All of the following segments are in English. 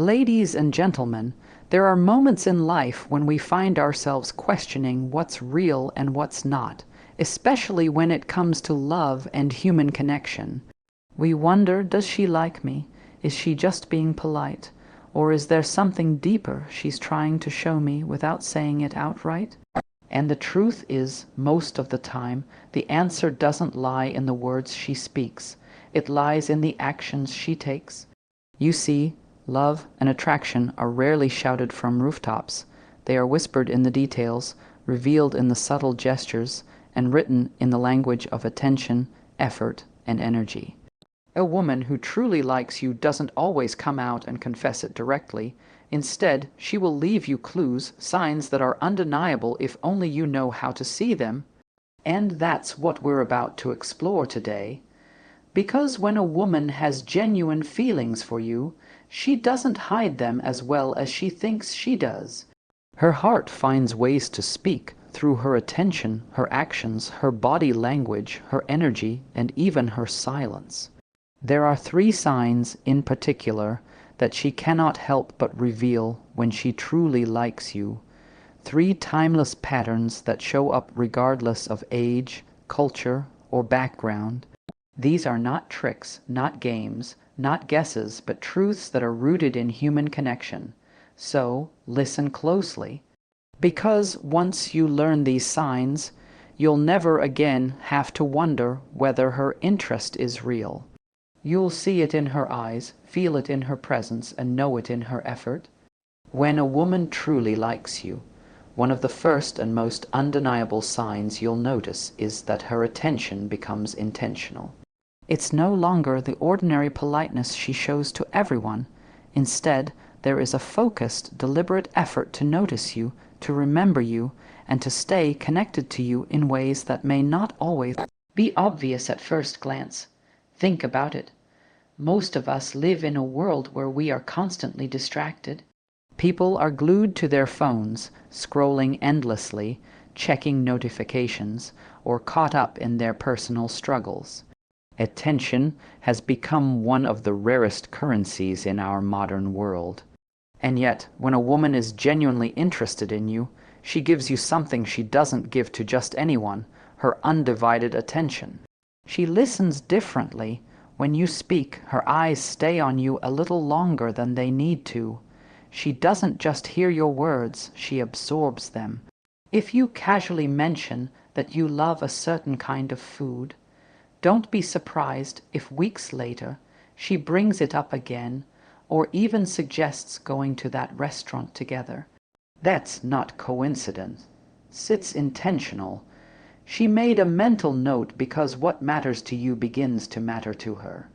Ladies and gentlemen, there are moments in life when we find ourselves questioning what's real and what's not, especially when it comes to love and human connection. We wonder, does she like me? Is she just being polite? Or is there something deeper she's trying to show me without saying it outright? And the truth is, most of the time, the answer doesn't lie in the words she speaks. It lies in the actions she takes. You see, love and attraction are rarely shouted from rooftops. They are whispered in the details, revealed in the subtle gestures, and written in the language of attention, effort, and energy. A woman who truly likes you doesn't always come out and confess it directly. Instead, she will leave you clues, signs that are undeniable if only you know how to see them. And that's what we're about to explore today. Because when a woman has genuine feelings for you, she doesn't hide them as well as she thinks she does. Her heart finds ways to speak through her attention, her actions, her body language, her energy, and even her silence. There are 3 signs in particular that she cannot help but reveal when she truly likes you. 3 timeless patterns that show up regardless of age, culture, or background. These are not tricks, not games, not guesses, but truths that are rooted in human connection. So, listen closely. Because once you learn these signs, you'll never again have to wonder whether her interest is real. You'll see it in her eyes, feel it in her presence, and know it in her effort. When a woman truly likes you, one of the first and most undeniable signs you'll notice is that her attention becomes intentional. It's no longer the ordinary politeness she shows to everyone. Instead, there is a focused, deliberate effort to notice you, to remember you, and to stay connected to you in ways that may not always be obvious at first glance. Think about it. Most of us live in a world where we are constantly distracted. People are glued to their phones, scrolling endlessly, checking notifications, or caught up in their personal struggles. Attention has become one of the rarest currencies in our modern world. And yet, when a woman is genuinely interested in you, she gives you something she doesn't give to just anyone, her undivided attention. She listens differently. When you speak, her eyes stay on you a little longer than they need to. She doesn't just hear your words, she absorbs them. If you casually mention that you love a certain kind of food, don't be surprised if weeks later she brings it up again, or even suggests going to that restaurant together. That's not coincidence. It's intentional. She made a mental note because what matters to you begins to matter to her.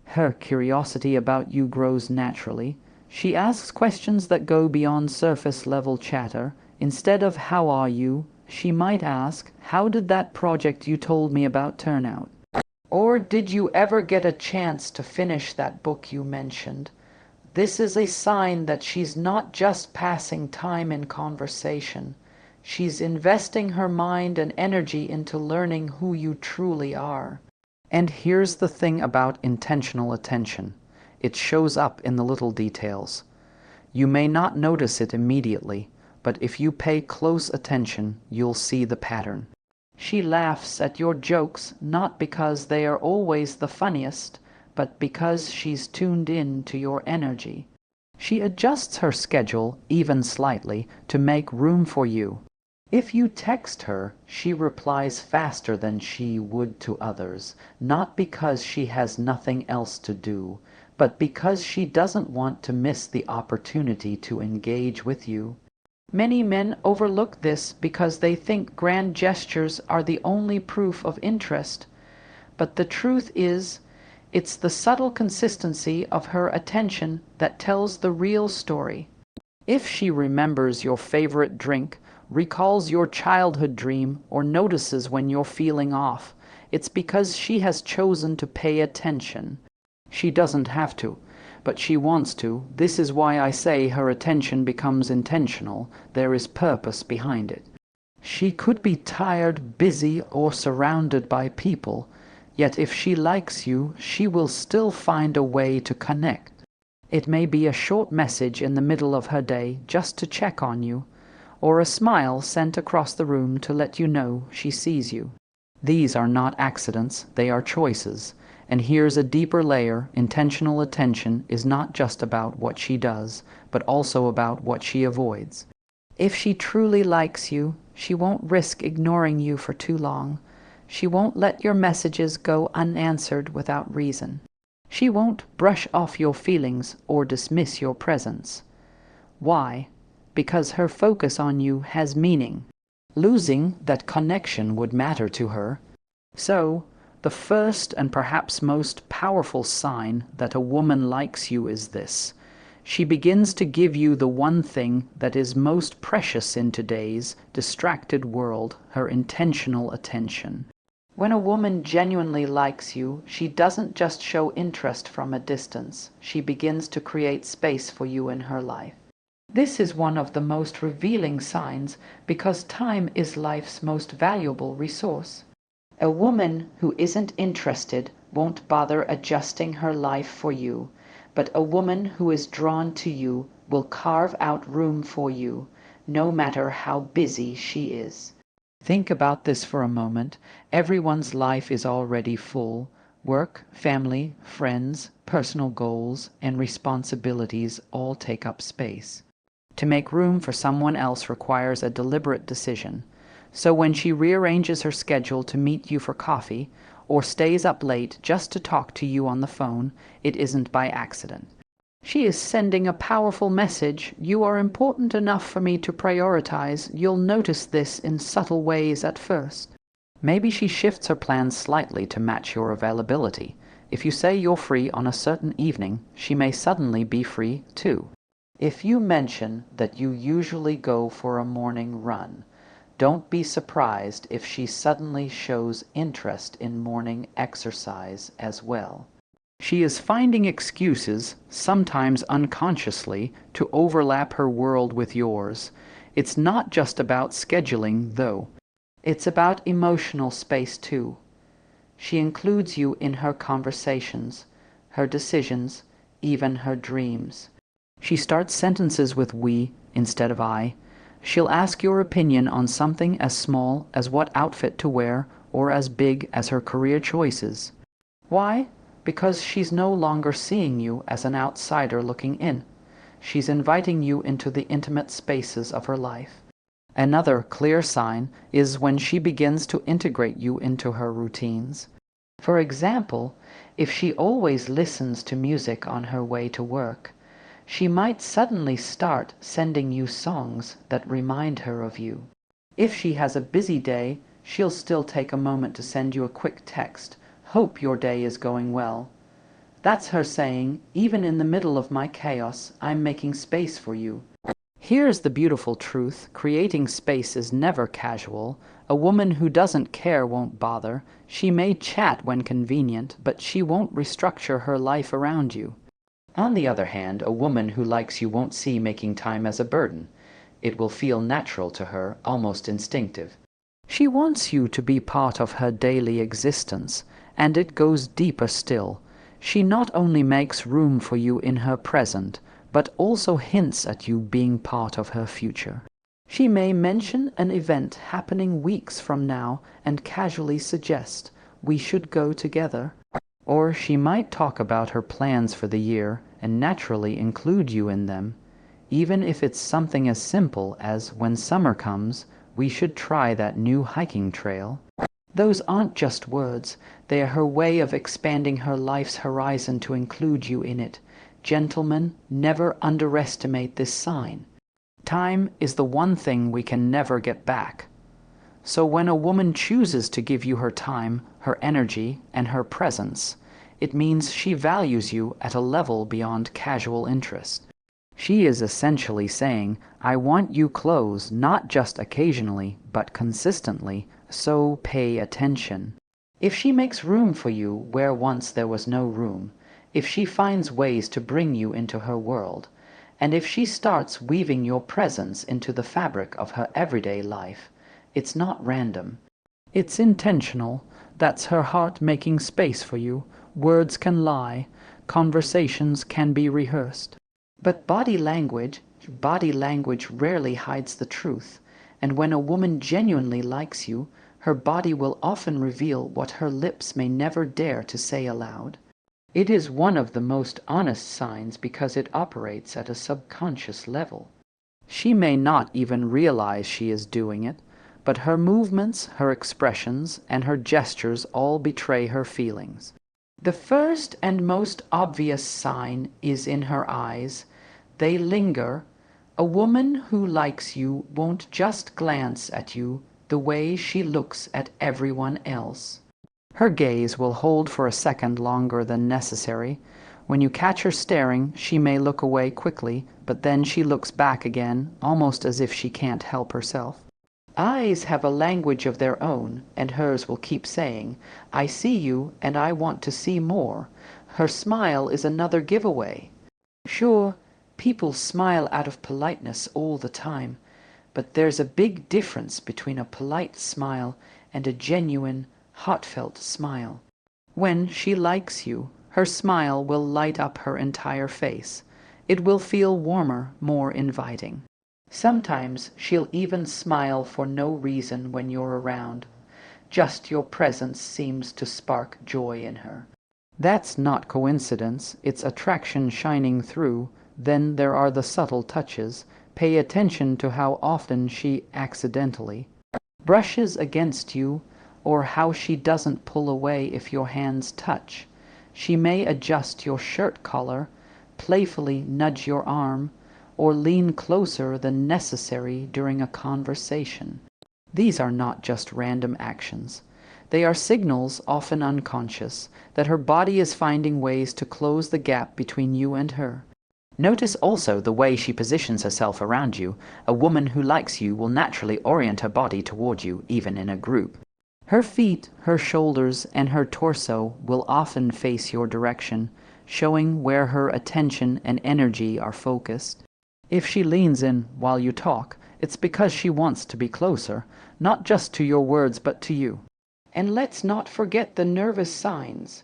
Her curiosity about you grows naturally. She asks questions that go beyond surface-level chatter. Instead of "How are you?" she might ask, "How did that project you told me about turn out?" Or, "Did you ever get a chance to finish that book you mentioned?" This is a sign that she's not just passing time in conversation. She's investing her mind and energy into learning who you truly are. And here's the thing about intentional attention. It shows up in the little details. You may not notice it immediately, but if you pay close attention, you'll see the pattern. She laughs at your jokes not because they are always the funniest, but because she's tuned in to your energy. She adjusts her schedule, even slightly, to make room for you. If you text her, she replies faster than she would to others, not because she has nothing else to do, but because she doesn't want to miss the opportunity to engage with you. Many men overlook this because they think grand gestures are the only proof of interest. But the truth is, it's the subtle consistency of her attention that tells the real story. If she remembers your favorite drink, recalls your childhood dream, or notices when you're feeling off, it's because she has chosen to pay attention. She doesn't have to, but she wants to. This is why I say her attention becomes intentional. There is purpose behind it. She could be tired, busy, or surrounded by people, yet if she likes you, she will still find a way to connect. It may be a short message in the middle of her day just to check on you, or a smile sent across the room to let you know she sees you. These are not accidents, they are choices. And here's a deeper layer: intentional attention is not just about what she does, but also about what she avoids. If she truly likes you, she won't risk ignoring you for too long. She won't let your messages go unanswered without reason. She won't brush off your feelings or dismiss your presence. Why? Because her focus on you has meaning. Losing that connection would matter to her. So, the first and perhaps most powerful sign that a woman likes you is this: she begins to give you the one thing that is most precious in today's distracted world, her intentional attention. When a woman genuinely likes you, she doesn't just show interest from a distance. She begins to create space for you in her life. This is one of the most revealing signs, because time is life's most valuable resource. A woman who isn't interested won't bother adjusting her life for you, but a woman who is drawn to you will carve out room for you, no matter how busy she is. Think about this for a moment. Everyone's life is already full. Work, family, friends, personal goals, and responsibilities all take up space. To make room for someone else requires a deliberate decision. So when she rearranges her schedule to meet you for coffee, or stays up late just to talk to you on the phone, it isn't by accident. She is sending a powerful message: you are important enough for me to prioritize. You'll notice this in subtle ways at first. Maybe she shifts her plans slightly to match your availability. If you say you're free on a certain evening, she may suddenly be free too. If you mention that you usually go for a morning run, don't be surprised if she suddenly shows interest in morning exercise as well. She is finding excuses, sometimes unconsciously, to overlap her world with yours. It's not just about scheduling, though. It's about emotional space, too. She includes you in her conversations, her decisions, even her dreams. She starts sentences with "we" instead of "I." She'll ask your opinion on something as small as what outfit to wear, or as big as her career choices. Why? Because she's no longer seeing you as an outsider looking in. She's inviting you into the intimate spaces of her life. Another clear sign is when she begins to integrate you into her routines. For example, if she always listens to music on her way to work, she might suddenly start sending you songs that remind her of you. If she has a busy day, she'll still take a moment to send you a quick text: "Hope your day is going well." That's her saying, even in the middle of my chaos, I'm making space for you. Here's the beautiful truth: creating space is never casual. A woman who doesn't care won't bother. She may chat when convenient, but she won't restructure her life around you. On the other hand, a woman who likes you won't see making time as a burden. It will feel natural to her, almost instinctive. She wants you to be part of her daily existence, and it goes deeper still. She not only makes room for you in her present, but also hints at you being part of her future. She may mention an event happening weeks from now and casually suggest, "We should go together." Or she might talk about her plans for the year and naturally include you in them, even if it's something as simple as, "When summer comes, we should try that new hiking trail." Those aren't just words, they are her way of expanding her life's horizon to include you in it. Gentlemen, never underestimate this sign. Time is the one thing we can never get back. So when a woman chooses to give you her time, her energy, and her presence, it means she values you at a level beyond casual interest. She is essentially saying, "I want you close, not just occasionally, but consistently, so pay attention." If she makes room for you where once there was no room, if she finds ways to bring you into her world, and if she starts weaving your presence into the fabric of her everyday life, it's not random. It's intentional. That's her heart making space for you. Words can lie. Conversations can be rehearsed. But body language rarely hides the truth, and when a woman genuinely likes you, her body will often reveal what her lips may never dare to say aloud. It is one of the most honest signs because it operates at a subconscious level. She may not even realize she is doing it, but her movements, her expressions, and her gestures all betray her feelings. The first and most obvious sign is in her eyes. They linger. A woman who likes you won't just glance at you the way she looks at everyone else. Her gaze will hold for a second longer than necessary. When you catch her staring, she may look away quickly, but then she looks back again, almost as if she can't help herself. Eyes have a language of their own, and hers will keep saying, "I see you, and I want to see more." Her smile is another giveaway. Sure, people smile out of politeness all the time, but there's a big difference between a polite smile and a genuine, heartfelt smile. When she likes you, her smile will light up her entire face. It will feel warmer, more inviting. Sometimes she'll even smile for no reason when you're around. Just your presence seems to spark joy in her. That's not coincidence, it's attraction shining through. Then there are the subtle touches. Pay attention to how often she accidentally brushes against you, or how she doesn't pull away if your hands touch. She may adjust your shirt collar, playfully nudge your arm, or lean closer than necessary during a conversation. These are not just random actions. They are signals, often unconscious, that her body is finding ways to close the gap between you and her. Notice also the way she positions herself around you. A woman who likes you will naturally orient her body toward you, even in a group. Her feet, her shoulders, and her torso will often face your direction, showing where her attention and energy are focused. If she leans in while you talk, it's because she wants to be closer, not just to your words but to you. And let's not forget the nervous signs.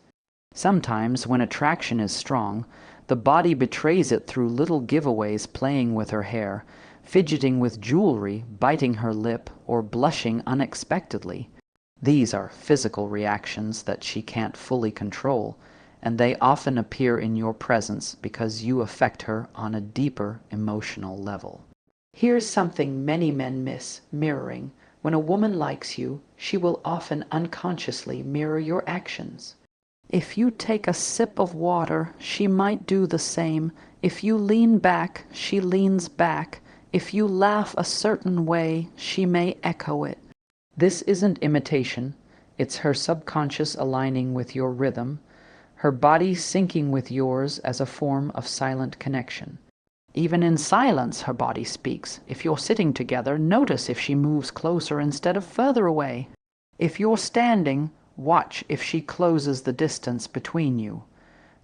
Sometimes, when attraction is strong, the body betrays it through little giveaways, playing with her hair, fidgeting with jewelry, biting her lip, or blushing unexpectedly. These are physical reactions that she can't fully control, and they often appear in your presence because you affect her on a deeper emotional level. Here's something many men miss: mirroring. When a woman likes you, she will often unconsciously mirror your actions. If you take a sip of water, she might do the same. If you lean back, she leans back. If you laugh a certain way, she may echo it. This isn't imitation, it's her subconscious aligning with your rhythm, her body syncing with yours as a form of silent connection. Even in silence, her body speaks. If you're sitting together, notice if she moves closer instead of further away. If you're standing, watch if she closes the distance between you.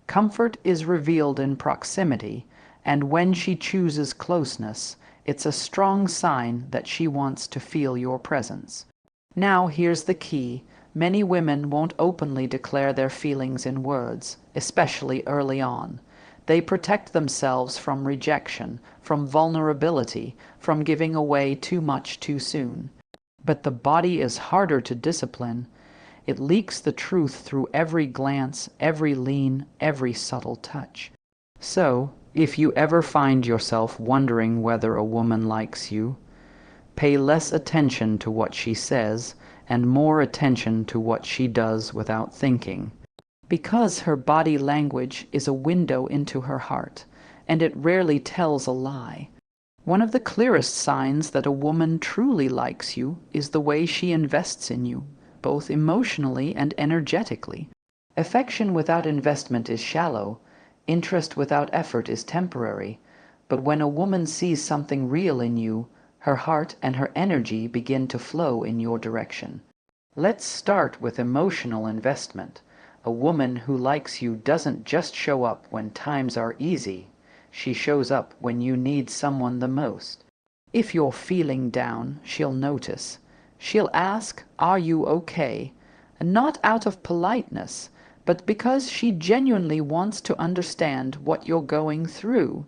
Comfort is revealed in proximity, and when she chooses closeness, it's a strong sign that she wants to feel your presence. Now here's the key. Many women won't openly declare their feelings in words, especially early on. They protect themselves from rejection, from vulnerability, from giving away too much too soon. But the body is harder to discipline. It leaks the truth through every glance, every lean, every subtle touch. So, if you ever find yourself wondering whether a woman likes you, pay less attention to what she says and more attention to what she does without thinking. Because her body language is a window into her heart, and it rarely tells a lie. One of the clearest signs that a woman truly likes you is the way she invests in you, both emotionally and energetically. Affection without investment is shallow. Interest without effort is temporary. But when a woman sees something real in you, her heart and her energy begin to flow in your direction. Let's start with emotional investment. A woman who likes you doesn't just show up when times are easy. She shows up when you need someone the most. If you're feeling down, she'll notice. She'll ask, "Are you okay?" Not out of politeness, but because she genuinely wants to understand what you're going through.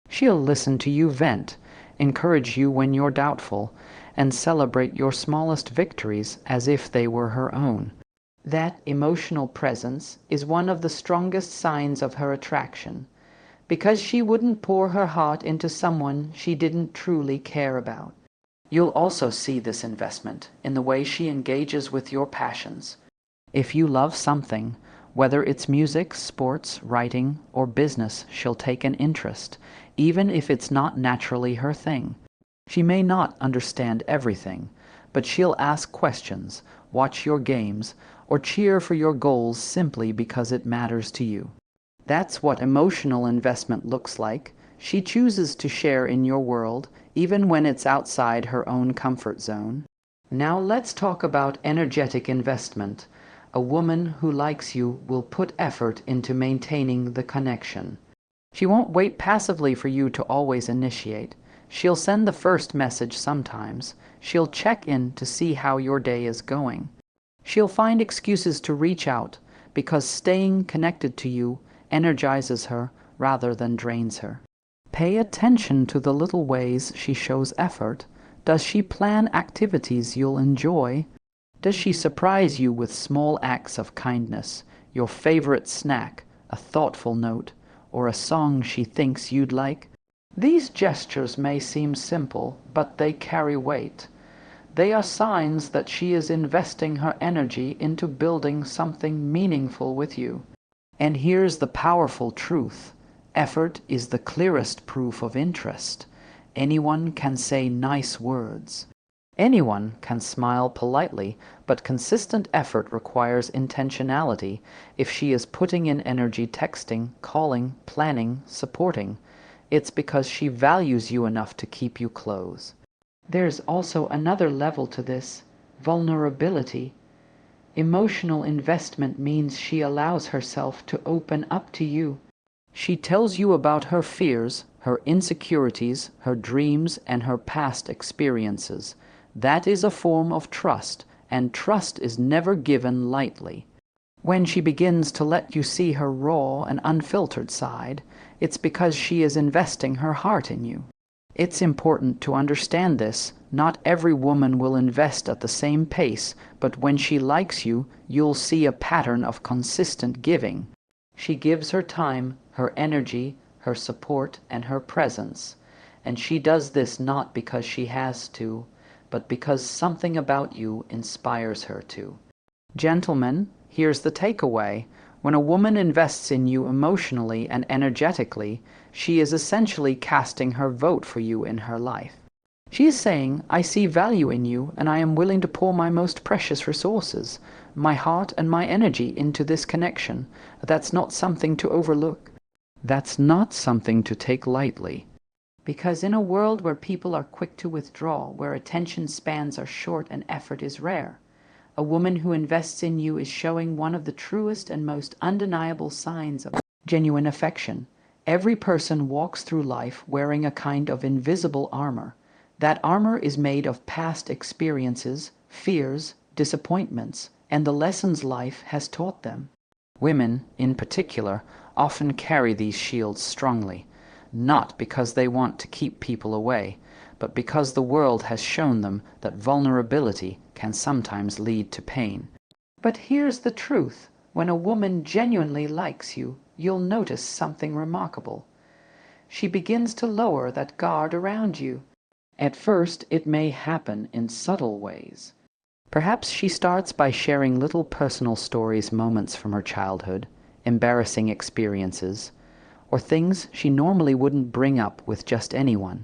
She'll listen to you vent, encourage you when you're doubtful, and celebrate your smallest victories as if they were her own. That emotional presence is one of the strongest signs of her attraction, because she wouldn't pour her heart into someone she didn't truly care about. You'll also see this investment in the way she engages with your passions. If you love something, whether it's music, sports, writing, or business, she'll take an interest, even if it's not naturally her thing. She may not understand everything, but she'll ask questions, watch your games, or cheer for your goals simply because it matters to you. That's what emotional investment looks like. She chooses to share in your world, even when it's outside her own comfort zone. Now let's talk about energetic investment. A woman who likes you will put effort into maintaining the connection. She won't wait passively for you to always initiate. She'll send the first message sometimes. She'll check in to see how your day is going. She'll find excuses to reach out, because staying connected to you energizes her rather than drains her. Pay attention to the little ways she shows effort. Does she plan activities you'll enjoy? Does she surprise you with small acts of kindness, your favorite snack, a thoughtful note, or a song she thinks you'd like? These gestures may seem simple, but they carry weight. They are signs that she is investing her energy into building something meaningful with you. And here's the powerful truth. Effort is the clearest proof of interest. Anyone can say nice words. Anyone can smile politely, but consistent effort requires intentionality. If she is putting in energy texting, calling, planning, supporting, it's because she values you enough to keep you close. There's also another level to this: vulnerability. Emotional investment means she allows herself to open up to you. She tells you about her fears, her insecurities, her dreams, and her past experiences. That is a form of trust, and trust is never given lightly. When she begins to let you see her raw and unfiltered side, it's because she is investing her heart in you. It's important to understand this. Not every woman will invest at the same pace, but when she likes you, you'll see a pattern of consistent giving. She gives her time, her energy, her support, and her presence. And she does this not because she has to, but because something about you inspires her to. Gentlemen, here's the takeaway. When a woman invests in you emotionally and energetically, she is essentially casting her vote for you in her life. She is saying, I see value in you, and I am willing to pour my most precious resources, my heart and my energy into this connection. That's not something to overlook. That's not something to take lightly. Because in a world where people are quick to withdraw, where attention spans are short and effort is rare, a woman who invests in you is showing one of the truest and most undeniable signs of genuine affection. Every person walks through life wearing a kind of invisible armor. That armor is made of past experiences, fears, disappointments, and the lessons life has taught them. Women, in particular, often carry these shields strongly, not because they want to keep people away, but because the world has shown them that vulnerability can sometimes lead to pain. But here's the truth. When a woman genuinely likes you, you'll notice something remarkable. She begins to lower that guard around you. At first, it may happen in subtle ways. Perhaps she starts by sharing little personal stories, moments from her childhood, embarrassing experiences, or things she normally wouldn't bring up with just anyone.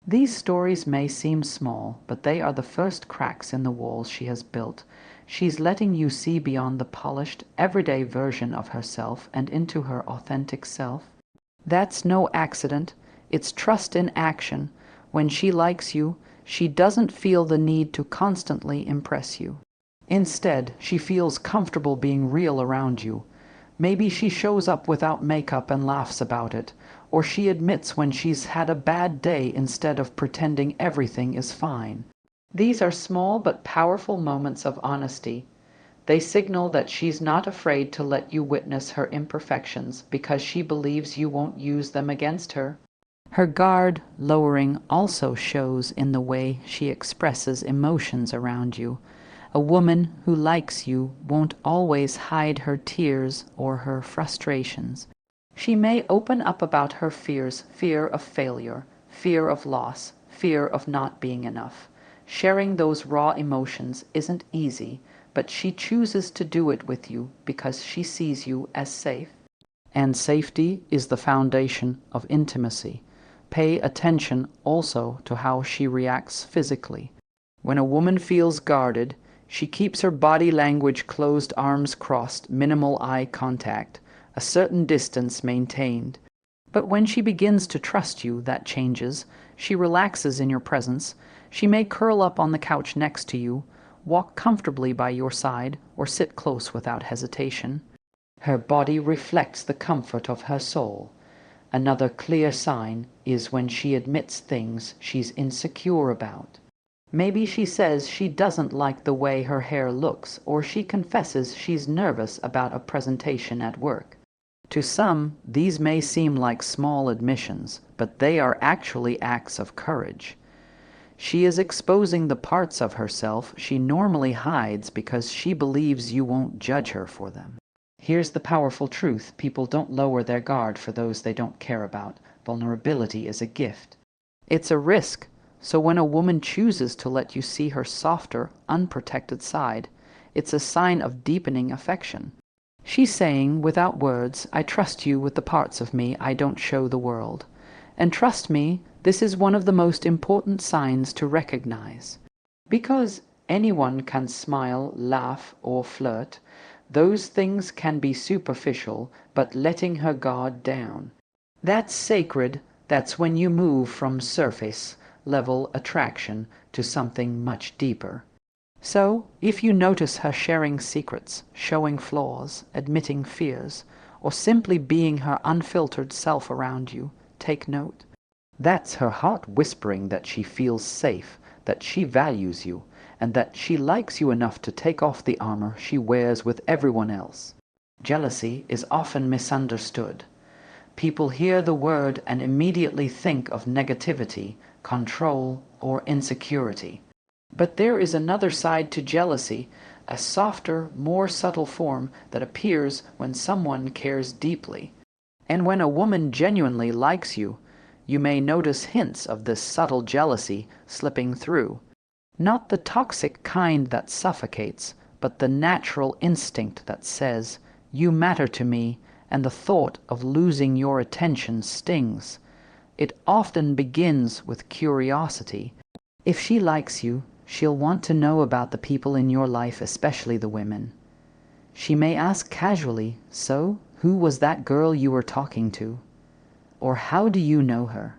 These stories may seem small, but they are the first cracks in the walls she has built. She's letting you see beyond the polished, everyday version of herself and into her authentic self. That's no accident. It's trust in action. When she likes you, she doesn't feel the need to constantly impress you. Instead, she feels comfortable being real around you. Maybe she shows up without makeup and laughs about it, or she admits when she's had a bad day instead of pretending everything is fine. These are small but powerful moments of honesty. They signal that she's not afraid to let you witness her imperfections because she believes you won't use them against her. Her guard lowering also shows in the way she expresses emotions around you. A woman who likes you won't always hide her tears or her frustrations. She may open up about her fears, fear of failure, fear of loss, fear of not being enough. Sharing those raw emotions isn't easy, but she chooses to do it with you because she sees you as safe. And safety is the foundation of intimacy. Pay attention also to how she reacts physically. When a woman feels guarded, she keeps her body language closed, arms crossed, minimal eye contact, a certain distance maintained. But when she begins to trust you, that changes. She relaxes in your presence. She may curl up on the couch next to you, walk comfortably by your side, or sit close without hesitation. Her body reflects the comfort of her soul. Another clear sign is when she admits things she's insecure about. Maybe she says she doesn't like the way her hair looks, or she confesses she's nervous about a presentation at work. To some, these may seem like small admissions, but they are actually acts of courage. She is exposing the parts of herself she normally hides because she believes you won't judge her for them. Here's the powerful truth: people don't lower their guard for those they don't care about. Vulnerability is a gift. It's a risk, so when a woman chooses to let you see her softer, unprotected side, it's a sign of deepening affection. She's saying, without words, I trust you with the parts of me I don't show the world. And trust me, this is one of the most important signs to recognize. Because anyone can smile, laugh, or flirt, those things can be superficial, but letting her guard down. That's sacred. That's when you move from surface level attraction to something much deeper. So, if you notice her sharing secrets, showing flaws, admitting fears, or simply being her unfiltered self around you, take note. That's her heart whispering that she feels safe, that she values you, and that she likes you enough to take off the armor she wears with everyone else. Jealousy is often misunderstood. People hear the word and immediately think of negativity, control, or insecurity. But there is another side to jealousy, a softer, more subtle form that appears when someone cares deeply. And when a woman genuinely likes you, you may notice hints of this subtle jealousy slipping through. Not the toxic kind that suffocates, but the natural instinct that says, you matter to me, and the thought of losing your attention stings. It often begins with curiosity. If she likes you, she'll want to know about the people in your life, especially the women. She may ask casually, so, who was that girl you were talking to? Or how do you know her?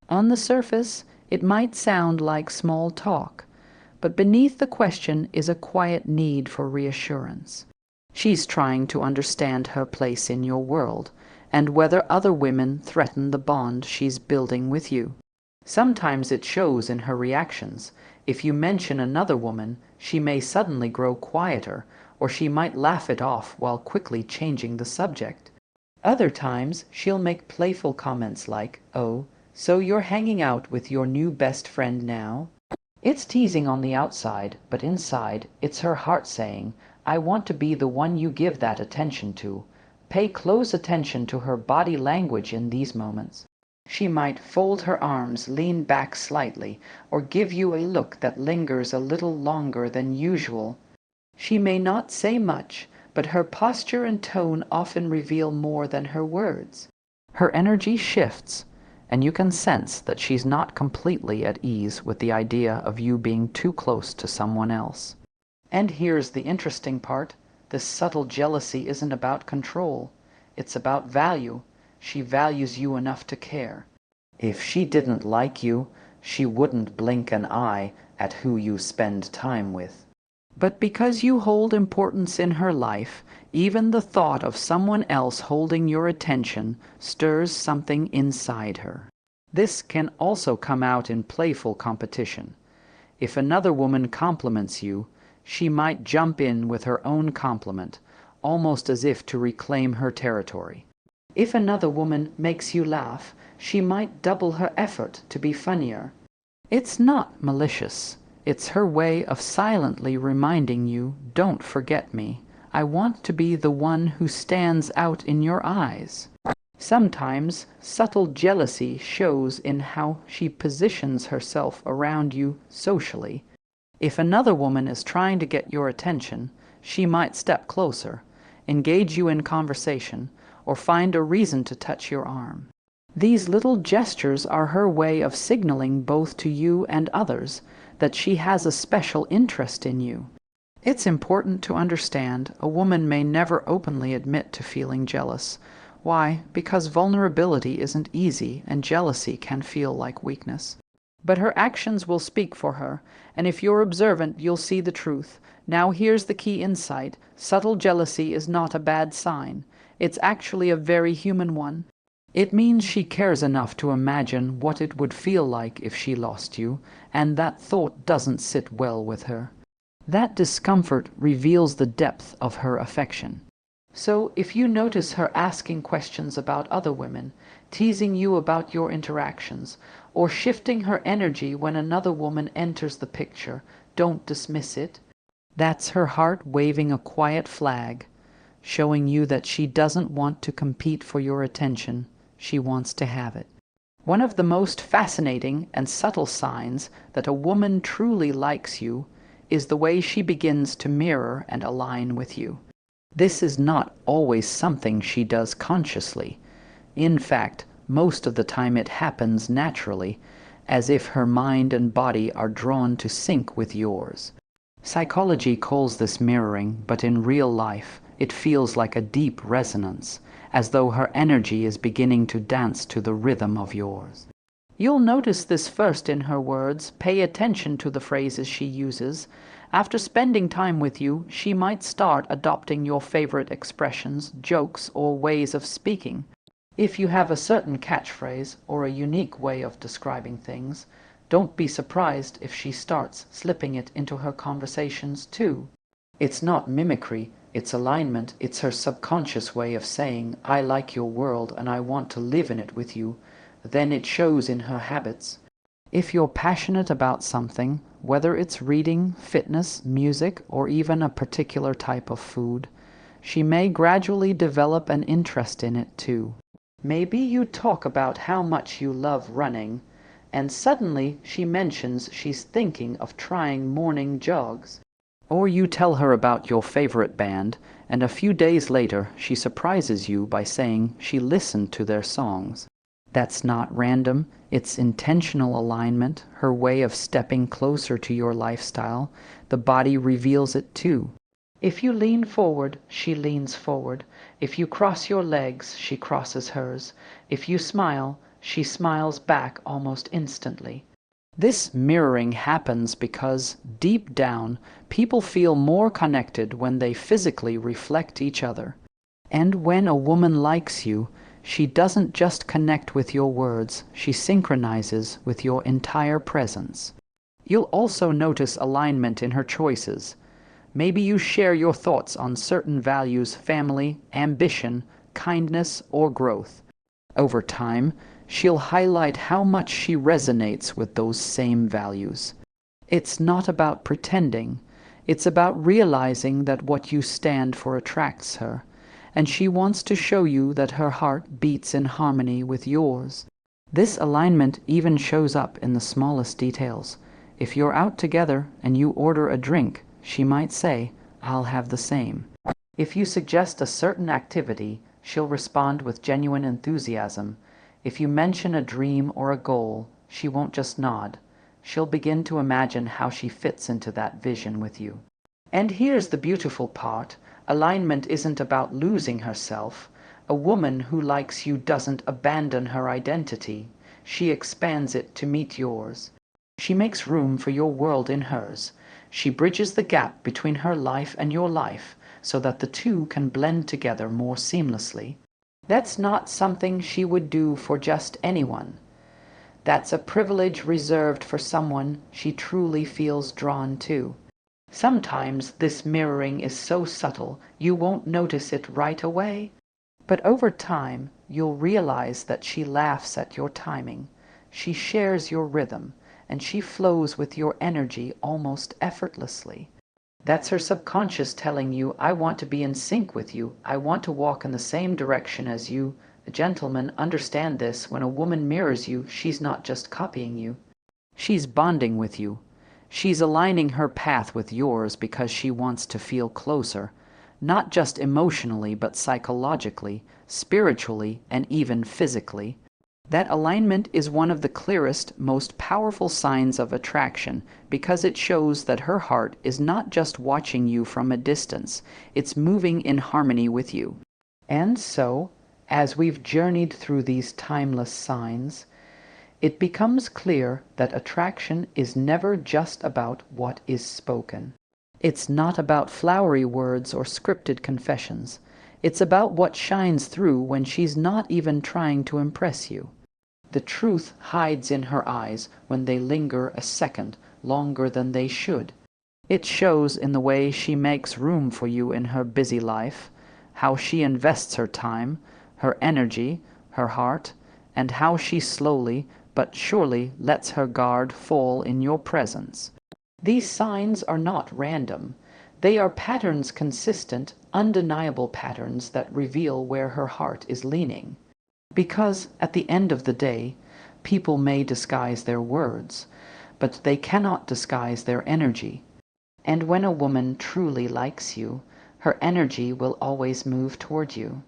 On the surface, it might sound like small talk, but beneath the question is a quiet need for reassurance. She's trying to understand her place in your world, and whether other women threaten the bond she's building with you. Sometimes it shows in her reactions. If you mention another woman, she may suddenly grow quieter, or she might laugh it off while quickly changing the subject. Other times, she'll make playful comments like, oh, so you're hanging out with your new best friend now? It's teasing on the outside, but inside, it's her heart saying, I want to be the one you give that attention to. Pay close attention to her body language in these moments. She might fold her arms, lean back slightly, or give you a look that lingers a little longer than usual. She may not say much, but her posture and tone often reveal more than her words. Her energy shifts, and you can sense that she's not completely at ease with the idea of you being too close to someone else. And here's the interesting part. This subtle jealousy isn't about control. It's about value. She values you enough to care. If she didn't like you, she wouldn't blink an eye at who you spend time with. But because you hold importance in her life, even the thought of someone else holding your attention stirs something inside her. This can also come out in playful competition. If another woman compliments you, she might jump in with her own compliment, almost as if to reclaim her territory. If another woman makes you laugh, she might double her effort to be funnier. It's not malicious. It's her way of silently reminding you, don't forget me. I want to be the one who stands out in your eyes. Sometimes subtle jealousy shows in how she positions herself around you socially. If another woman is trying to get your attention, she might step closer, engage you in conversation, or find a reason to touch your arm. These little gestures are her way of signaling both to you and others that she has a special interest in you. It's important to understand a woman may never openly admit to feeling jealous. Why? Because vulnerability isn't easy and jealousy can feel like weakness. But her actions will speak for her, and if you're observant, you'll see the truth. Now here's the key insight. Subtle jealousy is not a bad sign. It's actually a very human one. It means she cares enough to imagine what it would feel like if she lost you, and that thought doesn't sit well with her. That discomfort reveals the depth of her affection. So if you notice her asking questions about other women, teasing you about your interactions, or shifting her energy when another woman enters the picture, don't dismiss it. That's her heart waving a quiet flag, showing you that she doesn't want to compete for your attention. She wants to have it. One of the most fascinating and subtle signs that a woman truly likes you is the way she begins to mirror and align with you. This is not always something she does consciously. In fact, most of the time it happens naturally, as if her mind and body are drawn to sync with yours. Psychology calls this mirroring, but in real life, it feels like a deep resonance, as though her energy is beginning to dance to the rhythm of yours. You'll notice this first in her words. Pay attention to the phrases she uses. After spending time with you, she might start adopting your favorite expressions, jokes, or ways of speaking. If you have a certain catchphrase or a unique way of describing things, don't be surprised if she starts slipping it into her conversations too. It's not mimicry, it's alignment. It's her subconscious way of saying, I like your world and I want to live in it with you. Then it shows in her habits. If you're passionate about something, whether it's reading, fitness, music, or even a particular type of food, she may gradually develop an interest in it too. Maybe you talk about how much you love running, and suddenly she mentions she's thinking of trying morning jogs. Or you tell her about your favorite band, and a few days later she surprises you by saying she listened to their songs. That's not random, it's intentional alignment, her way of stepping closer to your lifestyle. The body reveals it too. If you lean forward, she leans forward. If you cross your legs, she crosses hers. If you smile, she smiles back almost instantly. This mirroring happens because, deep down, people feel more connected when they physically reflect each other. And when a woman likes you, she doesn't just connect with your words, she synchronizes with your entire presence. You'll also notice alignment in her choices. Maybe you share your thoughts on certain values: family, ambition, kindness, or growth. Over time, she'll highlight how much she resonates with those same values. It's not about pretending. It's about realizing that what you stand for attracts her, and she wants to show you that her heart beats in harmony with yours. This alignment even shows up in the smallest details. If you're out together and you order a drink, she might say, I'll have the same. If you suggest a certain activity, she'll respond with genuine enthusiasm. If you mention a dream or a goal, she won't just nod. She'll begin to imagine how she fits into that vision with you. And here's the beautiful part. Alignment isn't about losing herself. A woman who likes you doesn't abandon her identity. She expands it to meet yours. She makes room for your world in hers. She bridges the gap between her life and your life so that the two can blend together more seamlessly. That's not something she would do for just anyone. That's a privilege reserved for someone she truly feels drawn to. Sometimes this mirroring is so subtle you won't notice it right away, but over time you'll realize that she laughs at your timing, she shares your rhythm, and she flows with your energy almost effortlessly. That's her subconscious telling you, I want to be in sync with you, I want to walk in the same direction as you. Gentlemen, understand this: when a woman mirrors you, she's not just copying you. She's bonding with you. She's aligning her path with yours because she wants to feel closer, not just emotionally, but psychologically, spiritually, and even physically. That alignment is one of the clearest, most powerful signs of attraction because it shows that her heart is not just watching you from a distance, it's moving in harmony with you. And so, as we've journeyed through these timeless signs, it becomes clear that attraction is never just about what is spoken. It's not about flowery words or scripted confessions. It's about what shines through when she's not even trying to impress you. The truth hides in her eyes when they linger a second longer than they should. It shows in the way she makes room for you in her busy life, how she invests her time, her energy, her heart, and how she slowly but surely lets her guard fall in your presence. These signs are not random. They are patterns, consistent, undeniable patterns that reveal where her heart is leaning. Because, at the end of the day, people may disguise their words, but they cannot disguise their energy. And when a woman truly likes you, her energy will always move toward you.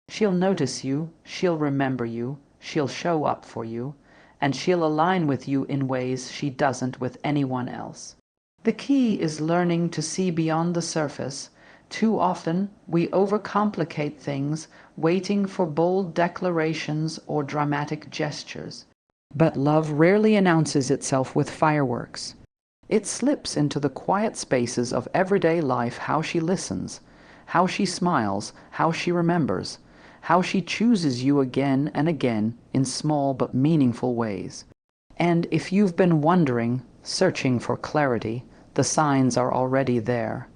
She'll notice you, she'll remember you, she'll show up for you, and she'll align with you in ways she doesn't with anyone else. The key is learning to see beyond the surface. Too often, we overcomplicate things, waiting for bold declarations or dramatic gestures. But love rarely announces itself with fireworks. It slips into the quiet spaces of everyday life: how she listens, how she smiles, how she remembers, how she chooses you again and again in small but meaningful ways. And if you've been wondering, searching for clarity, the signs are already there.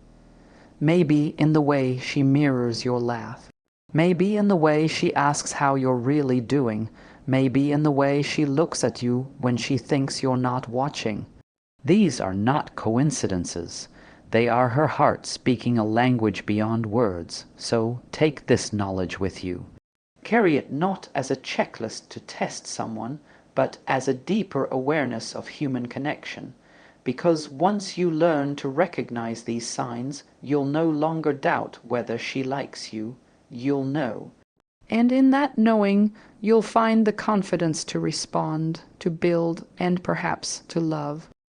Maybe in the way she mirrors your laugh. Maybe in the way she asks how you're really doing. Maybe in the way she looks at you when she thinks you're not watching. These are not coincidences. They are her heart speaking a language beyond words. So take this knowledge with you. Carry it not as a checklist to test someone, but as a deeper awareness of human connection. Because once you learn to recognize these signs, you'll no longer doubt whether she likes you. You'll know. And in that knowing, you'll find the confidence to respond, to build, and perhaps to love.